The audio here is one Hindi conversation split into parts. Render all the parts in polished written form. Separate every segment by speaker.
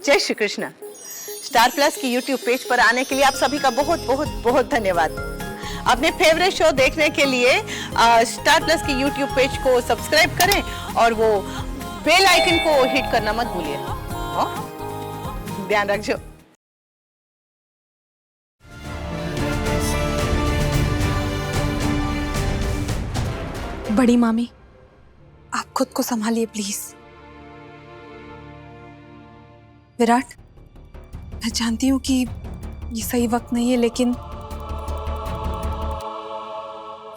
Speaker 1: जय श्री कृष्ण। स्टार प्लस की यूट्यूब पेज पर आने के लिए आप सभी का बहुत बहुत बहुत धन्यवाद। अपने फेवरेट शो देखने के लिए स्टार प्लस की यूट्यूब पेज को सब्सक्राइब करें और वो बेल आइकन को हिट करना मत भूलिए। ध्यान रखिए।
Speaker 2: बड़ी मामी, आप खुद को संभालिए प्लीज। विराट, मैं जानती हूँ कि ये सही वक्त नहीं है, लेकिन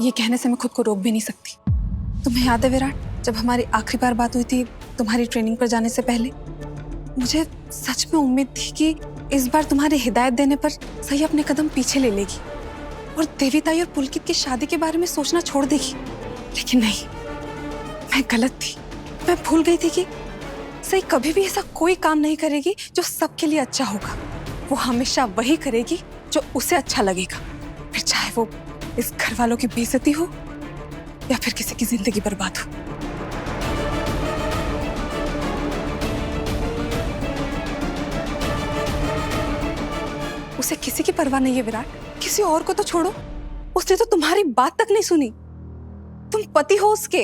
Speaker 2: ये कहने से मैं खुद को रोक भी नहीं सकती। तुम्हें याद है विराट, जब हमारी आखिरी बार बात हुई थी तुम्हारी ट्रेनिंग पर जाने से पहले, मुझे सच में उम्मीद थी कि इस बार तुम्हारी हिदायत देने पर सही अपने कदम पीछे ले लेगी और देविताई और पुलकित की शादी के बारे में सोचना छोड़ देगी। लेकिन नहीं, मैं गलत थी। मैं भूल गई थी कि सही कभी भी ऐसा कोई काम नहीं करेगी जो सबके लिए अच्छा होगा। वो हमेशा वही करेगी जो उसे अच्छा लगेगा, फिर चाहे वो इस घर वालों की बेइज्जती हो या फिर किसी की जिंदगी बर्बाद हो। उसे किसी की परवाह नहीं है विराट। किसी और को तो छोड़ो, उसने तो तुम्हारी बात तक नहीं सुनी। तुम पति हो उसके।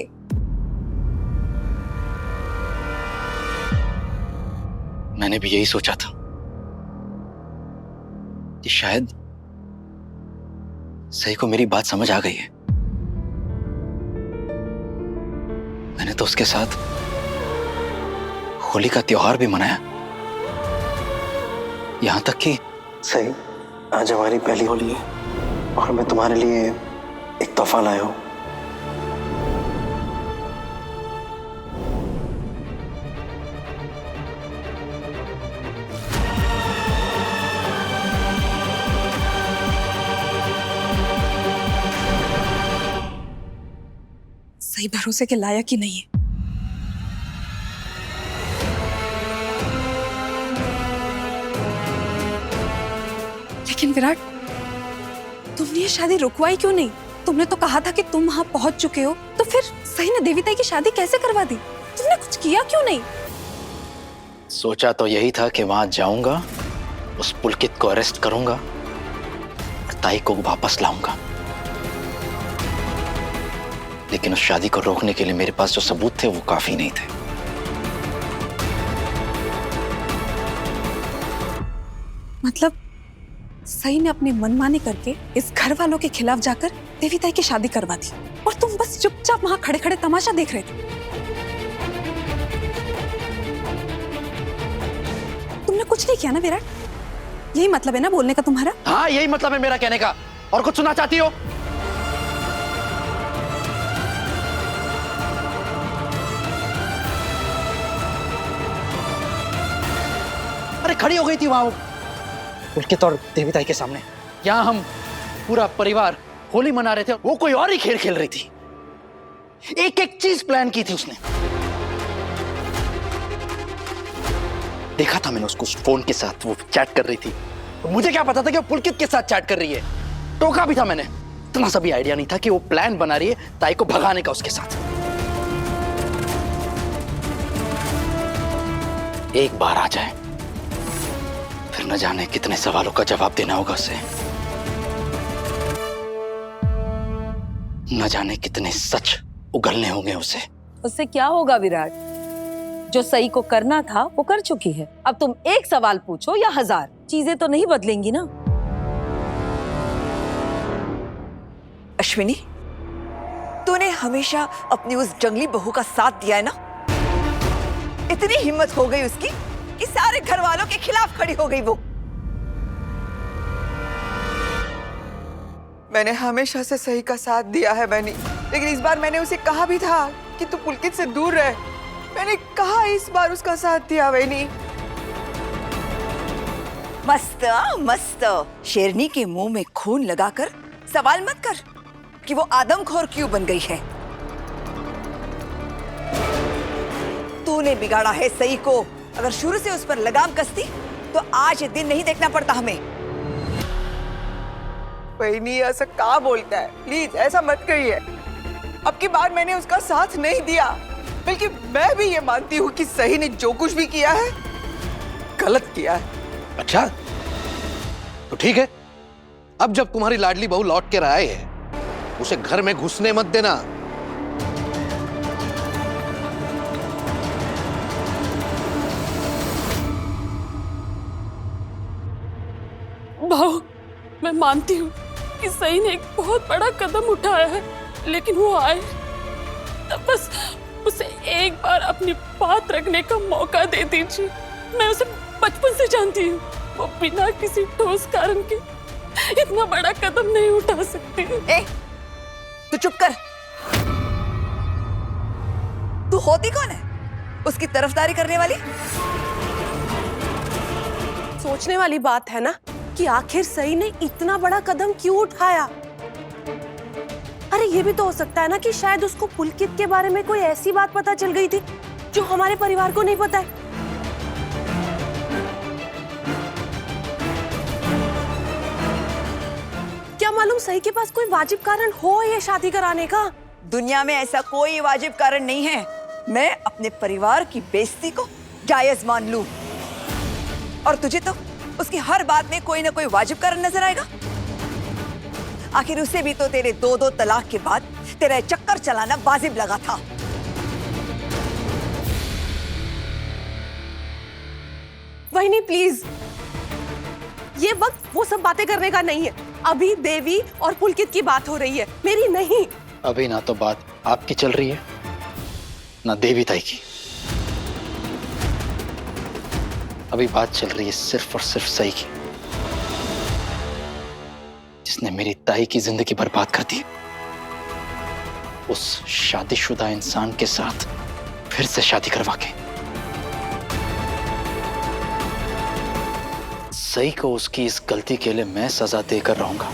Speaker 3: मैंने भी यही सोचा था कि शायद सही को मेरी बात समझ आ गई है। मैंने तो उसके साथ होली का त्योहार भी मनाया, यहां तक कि
Speaker 4: सही, आज हमारी पहली होली है और मैं तुम्हारे लिए एक तोहफा लाया हूं।
Speaker 2: सही भरोसे के लायक ही नहीं है। लेकिन विराट, तुमने ये शादी रुकवाई क्यों नहीं? तुमने तो कहा था कि तुम वहां पहुंच चुके हो, तो फिर सही ने देविताई की शादी कैसे करवा दी? तुमने कुछ किया क्यों नहीं?
Speaker 3: सोचा तो यही था कि वहां जाऊंगा, उस पुलकित को अरेस्ट करूंगा और ताई को वापस लाऊंगा। लेकिन उस शादी को रोकने के लिए मेरे पास जो सबूत थे वो काफी नहीं थे।
Speaker 2: मतलब सही ने अपनी मनमानी करके इस घर वालों के खिलाफ जाकर देविताई की शादी करवा दी और तुम बस चुपचाप वहां खड़े खड़े तमाशा देख रहे थे। तुमने कुछ नहीं किया ना विराट? यही मतलब है ना बोलने का तुम्हारा?
Speaker 3: हाँ, यही मतलब है मेरा कहने का। और कुछ सुनना चाहती हो? अरे खड़ी हो गई थी वहां वो पुलकित और देविताई के सामने। यहाँ हम पूरा परिवार होली मना रहे थे, वो कोई और ही खेल खेल रही थी। एक एक चीज प्लान की थी उसने। देखा था मैंने उसको फोन के साथ वो चैट कर रही थी। मुझे क्या पता था कि वो पुलकित के साथ चैट कर रही है। टोका भी था मैंने। इतना सा भी आइडिया नहीं था कि वो प्लान बना रही है ताई को भगाने का उसके साथ। एक बार आ जाए फिर न जाने कितने सवालों का जवाब देना होगा उसे। न जाने कितने सच उगलने होंगे उसे।
Speaker 5: उससे क्या होगा विराट? जो सही को करना था वो कर चुकी है। अब तुम एक सवाल पूछो या 1000, चीजें तो नहीं बदलेंगी ना।
Speaker 6: अश्विनी, तूने हमेशा अपनी उस जंगली बहू का साथ दिया है ना। इतनी हिम्मत हो गई उसकी कि सारे घर वालों के खिलाफ खड़ी हो गई वो।
Speaker 7: मैंने हमेशा से सही का साथ दिया है बहनी, लेकिन इस बार मैंने उसे कहा भी था कि तू पुलकित से दूर रहे। मैंने कहा इस बार उसका साथ दिया बहनी।
Speaker 6: मस्त मस्त। शेरनी के मुंह में खून लगाकर सवाल मत कर कि वो आदमखोर क्यों बन गई है। तूने बिगाड़ा है सही को। अगर शुरू से उस पर लगाम कसती तो आज ये दिन नहीं देखना पड़ता हमें।
Speaker 7: बहनी ऐसा क्या बोलता है? प्लीज ऐसा मत करिए। अब की बार मैंने उसका साथ नहीं दिया, बल्कि मैं भी ये मानती हूँ कि सही ने जो कुछ भी किया है गलत किया है।
Speaker 3: अच्छा, तो ठीक है। अब जब तुम्हारी लाडली बहू लौट कर आए है, उसे घर में घुसने मत देना।
Speaker 8: भाऊ, मैं मानती हूँ कि सही ने एक बहुत बड़ा कदम उठाया है, लेकिन वो आए तब बस उसे एक बार अपनी बात रखने का मौका दे दीजिए। मैं उसे बचपन से जानती हूँ, वो बिना किसी ठोस कारण के इतना बड़ा कदम नहीं उठा सकती।
Speaker 6: ए, तू चुप कर। तू होती कौन है उसकी तरफदारी करने वाली?
Speaker 8: सोचने वाली बात है ना कि आखिर सही ने इतना बड़ा कदम क्यों उठाया। अरे ये भी तो हो सकता है ना कि शायद उसको पुलकित के बारे में कोई ऐसी बात पता चल गई थी जो हमारे परिवार को नहीं पता है। क्या मालूम सही के पास कोई वाजिब कारण हो ये शादी कराने का।
Speaker 6: दुनिया में ऐसा कोई वाजिब कारण नहीं है। मैं अपने परिवार की बेइज्जती को जायज मान लूं, और तुझे तो उसकी हर बात में कोई ना कोई वाजिब कारण नजर आएगा। आखिर उसे भी तो तेरे 2 तलाक के बाद तेरा चक्कर चलाना वाजिब लगा था।
Speaker 8: वहीनी प्लीज, ये वक्त वो सब बातें करने का नहीं है। अभी देवी और पुलकित की बात हो रही है, मेरी नहीं।
Speaker 3: अभी ना तो बात आपकी चल रही है, ना देवी ताई की। अभी बात चल रही है सिर्फ और सिर्फ सही की, जिसने मेरी ताई की जिंदगी बर्बाद कर दी। उस शादीशुदा इंसान के साथ फिर से शादी करवा के सही को उसकी इस गलती के लिए मैं सजा देकर रहूंगा।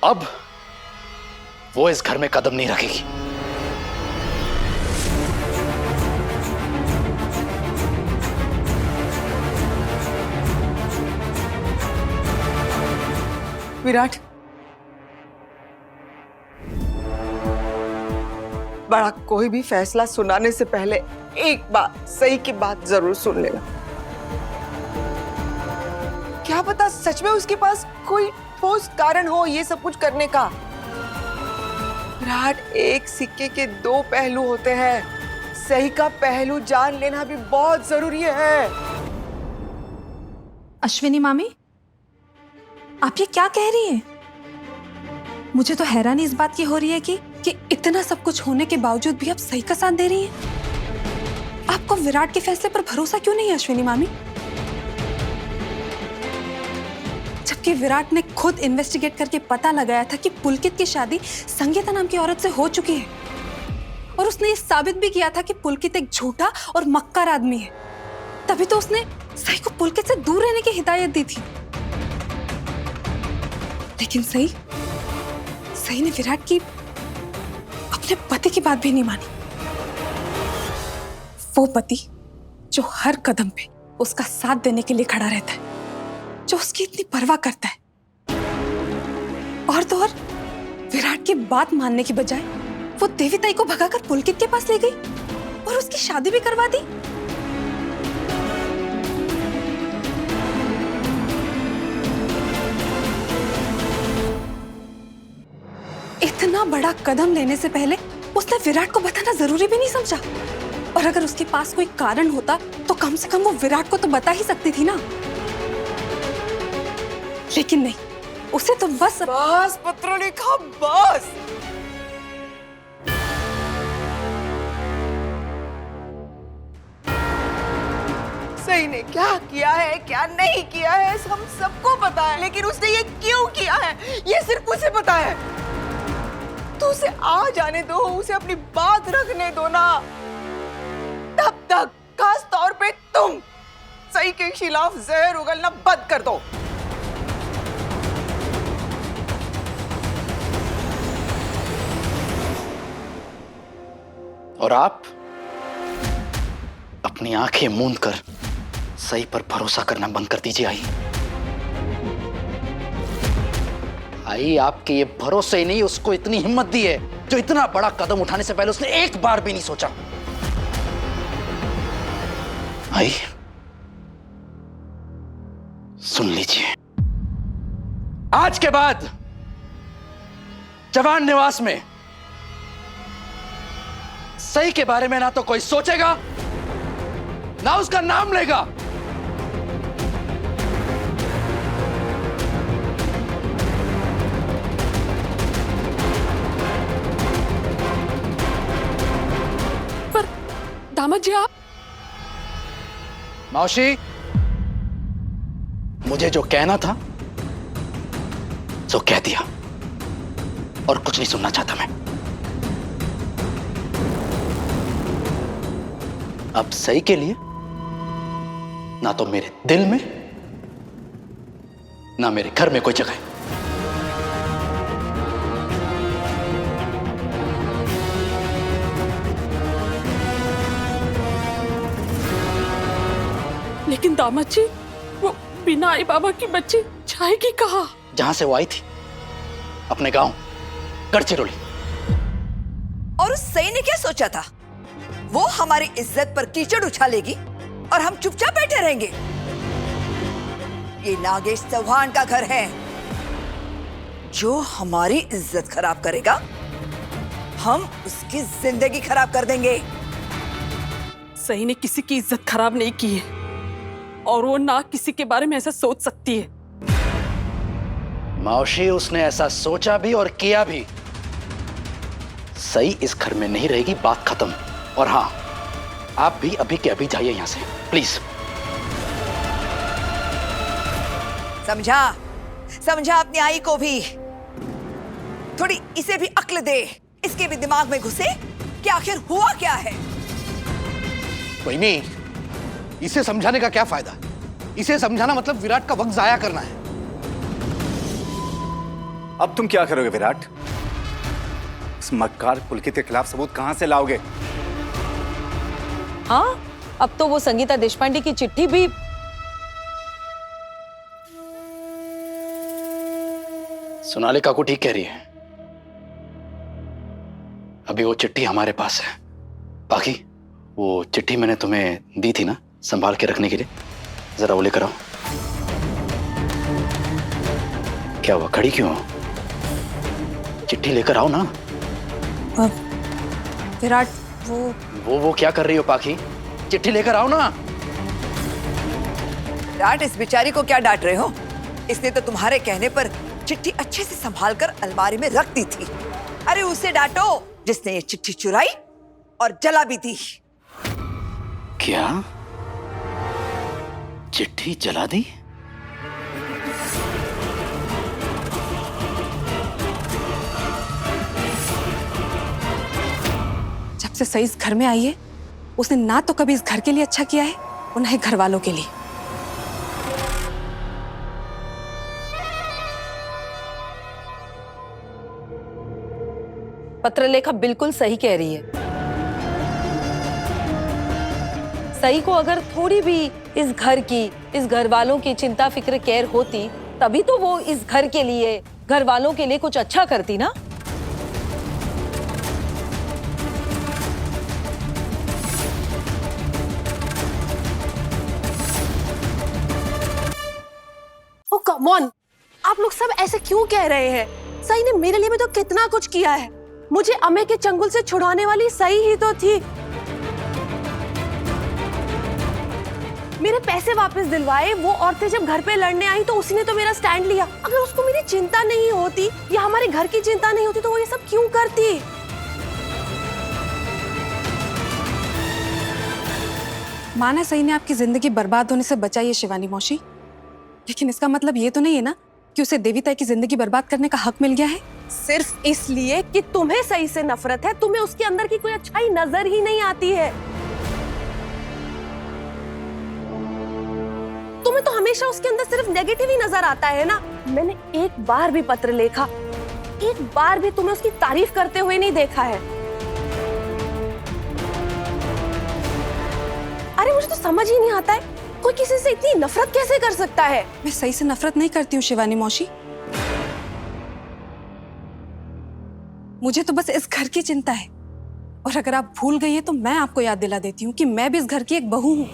Speaker 3: अब वो इस घर में कदम नहीं रखेगी।
Speaker 7: विराट, बड़ा कोई भी फैसला सुनाने से पहले एक बार सही की बात जरूर सुन लेना। क्या पता सच में उसके पास कोई ठोस कारण हो ये सब कुछ करने का। विराट, एक सिक्के के 2 पहलू होते हैं। सही का पहलू जान लेना भी बहुत जरूरी है।
Speaker 2: अश्विनी मामी, आप ये क्या कह रही हैं? मुझे तो हैरानी इस बात की हो रही है कि इतना सब कुछ होने के बावजूद भी आप सही का साथ दे रही हैं। आपको विराट के फैसले पर भरोसा क्यों नहीं है अश्विनी मामी? जबकि विराट ने खुद इन्वेस्टिगेट करके पता लगाया था कि पुलकित की शादी संगीता नाम की औरत से हो चुकी है, और उसने ये साबित भी किया था कि पुलकित एक झूठा और मक्कार आदमी है। तभी तो उसने सही को पुलकित से दूर रहने की हिदायत दी थी। लेकिन सही ने विराट की अपने पति की बात भी नहीं मानी। वो पति जो हर कदम पे उसका साथ देने के लिए खड़ा रहता है, जो उसकी इतनी परवाह करता है। और तो और विराट की बात मानने की बजाय वो देवी ताई को भगाकर पुलकित के पास ले गई और उसकी शादी भी करवा दी। इतना बड़ा कदम लेने से पहले उसने विराट को बताना जरूरी भी नहीं समझा। और अगर उसके पास कोई कारण होता तो कम से कम वो विराट को तो बता ही सकती थी ना। लेकिन नहीं, उसे तो बस
Speaker 7: पत्रलेखा, बस। सही ने क्या किया है, क्या नहीं किया है, हम सबको पता है। लेकिन उसने ये क्यों किया है, ये सिर्फ उसे पता है। तो उसे आ जाने दो, उसे अपनी बात रखने दो ना। तब तक खास तौर पे तुम सही के खिलाफ जहर उगलना बंद कर दो।
Speaker 3: और आप अपनी आंखें मूंद कर सही पर भरोसा करना बंद कर दीजिए। आई आपके ये भरोसे ही नहीं उसको इतनी हिम्मत दी है जो इतना बड़ा कदम उठाने से पहले उसने एक बार भी नहीं सोचा। आई सुन लीजिए, आज के बाद जवान निवास में सही के बारे में ना तो कोई सोचेगा ना उसका नाम लेगा।
Speaker 8: पर दामाद जी आप
Speaker 3: मौसी, मुझे जो कहना था सो कह दिया और कुछ नहीं सुनना चाहता मैं। अब सही के लिए ना तो मेरे दिल में ना मेरे घर में कोई जगह है।
Speaker 8: लेकिन दामाद जी वो बिना आई बाबा की बच्ची जाएगी कहाँ?
Speaker 3: जहां से वो आई थी, अपने गांव गढ़चिरौली।
Speaker 6: और उस सही ने क्या सोचा था? वो हमारी इज्जत पर कीचड़ उछालेगी और हम चुपचाप बैठे रहेंगे? ये नागेश चौहान का घर है। जो हमारी इज्जत खराब करेगा हम उसकी जिंदगी खराब कर देंगे।
Speaker 8: सही ने किसी की इज्जत खराब नहीं की है और वो ना किसी के बारे में ऐसा सोच सकती है।
Speaker 3: मौसी, उसने ऐसा सोचा भी और किया भी। सही इस घर में नहीं रहेगी, बात खत्म। और हाँ, आप भी अभी के अभी जाइए यहां से, प्लीज।
Speaker 6: समझा? समझा अपनी आई को भी। थोड़ी इसे भी अक्ल दे, इसके भी दिमाग में घुसे कि आखिर हुआ क्या है।
Speaker 9: कोई नहीं, इसे समझाने का क्या फायदा? इसे समझाना मतलब विराट का वक्त जाया करना है।
Speaker 10: अब तुम क्या करोगे विराट? इस मक्कार पुलकित के खिलाफ सबूत कहां से लाओगे?
Speaker 5: हाँ, अब तो वो संगीता देशपांडे की चिट्ठी भी।
Speaker 3: सोनाली काकू ठीक कह रही है। अभी वो चिट्ठी हमारे पास है। बाकी वो चिट्ठी मैंने तुम्हें दी थी ना संभाल के रखने के लिए, जरा वो लेकर आओ। क्या हुआ, खड़ी क्यों हो? चिट्ठी लेकर आओ ना।
Speaker 2: विराट
Speaker 3: वो क्या कर रही हो पाखी? चिट्ठी लेकर आओ ना।
Speaker 6: विराट, इस बेचारी को क्या डांट रहे हो? इसने तो तुम्हारे कहने पर चिट्ठी अच्छे से संभाल कर अलमारी में रख दी थी। अरे उसे डांटो जिसने ये चिट्ठी चुराई और जला भी दी।
Speaker 3: क्या चिट्ठी जला दी?
Speaker 2: जब से सही इस घर में आई है, उसने ना तो कभी इस घर के लिए अच्छा किया है और ना ही घर वालों के लिए।
Speaker 5: पत्रलेखा बिल्कुल सही कह रही है। सही को अगर थोड़ी भी इस घर की, इस घर वालों की चिंता फिक्र केयर होती, तभी तो वो इस घर के लिए, घर वालों के लिए कुछ अच्छा करती ना।
Speaker 11: ओ कम ऑन, आप लोग सब ऐसे क्यों कह रहे हैं? सही ने मेरे लिए भी तो कितना कुछ किया है। मुझे अमे के चंगुल से छुड़ाने वाली सही ही तो थी। मेरे पैसे वापस दिलवाए, वो औरतें जब घर पे लड़ने आई तो उसी ने तो मेरा स्टैंड लिया। अगर उसको मेरी चिंता नहीं होती या हमारे घर की चिंता नहीं होती तो वो ये सब क्यों करती?
Speaker 2: माना सही ने आपकी जिंदगी बर्बाद होने से बचाई है शिवानी मौसी, लेकिन इसका मतलब ये तो नहीं है ना कि उसे देविता की जिंदगी बर्बाद करने का हक मिल गया है।
Speaker 11: सिर्फ इसलिए कि तुम्हें सही से नफरत है, तुम्हें उसके अंदर की कोई अच्छाई नजर ही नहीं आती है। तुम्हें तो हमेशा उसके अंदर सिर्फ नेगेटिव ही नजर आता है ना। मैंने एक बार भी पत्र लिखा, एक बार भी तुम्हें उसकी तारीफ करते हुए नहीं देखा है। अरे मुझे तो समझ ही नहीं आता है, कोई किसी से इतनी नफरत कैसे कर सकता है।
Speaker 2: मैं सही से नफरत नहीं करती हूँ शिवानी मौसी, मुझे तो बस इस घर की चिंता है। और अगर आप भूल गई है तो मैं आपको याद दिला देती हूँ कि मैं भी इस घर की एक बहू हूँ।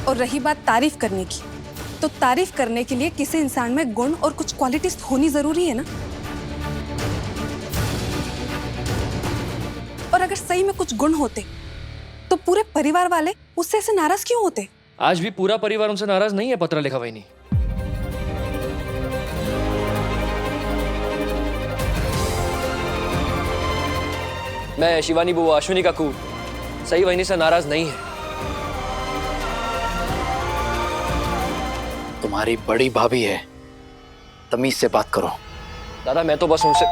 Speaker 2: और रही बात तारीफ करने की, तो तारीफ करने के लिए किसी इंसान में गुण और कुछ क्वालिटीज होनी जरूरी है ना। और अगर सही में कुछ गुण होते तो पूरे परिवार वाले उससे ऐसे नाराज क्यों होते?
Speaker 12: आज भी पूरा परिवार उनसे नाराज नहीं है पत्र लिखा वहीनी। मैं शिवानी बुआ अश्विनी काकू सही वहीनी से नाराज नहीं है।
Speaker 3: तुम्हारी बड़ी भाभी है, तमीज से बात करो।
Speaker 12: दादा मैं तो बस उनसे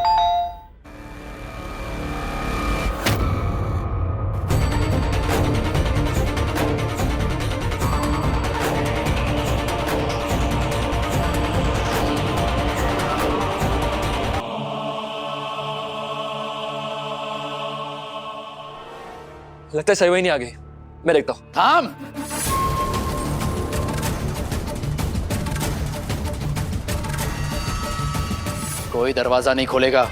Speaker 12: लगता है सही वही नहीं आ गई, मैं देखता हूं।
Speaker 3: थाम। कोई दरवाजा नहीं खोलेगा।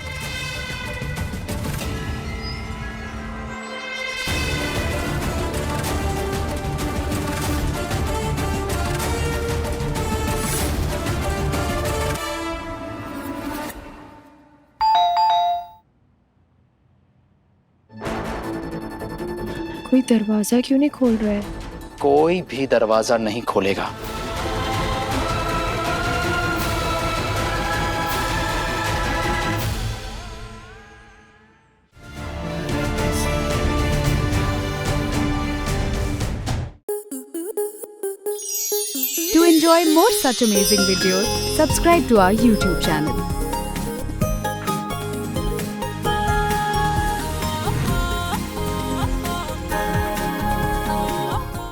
Speaker 13: कोई दरवाजा क्यों नहीं खोल रहा है?
Speaker 3: कोई भी दरवाजा नहीं खोलेगा।
Speaker 13: To enjoy more such amazing videos, subscribe to our YouTube channel.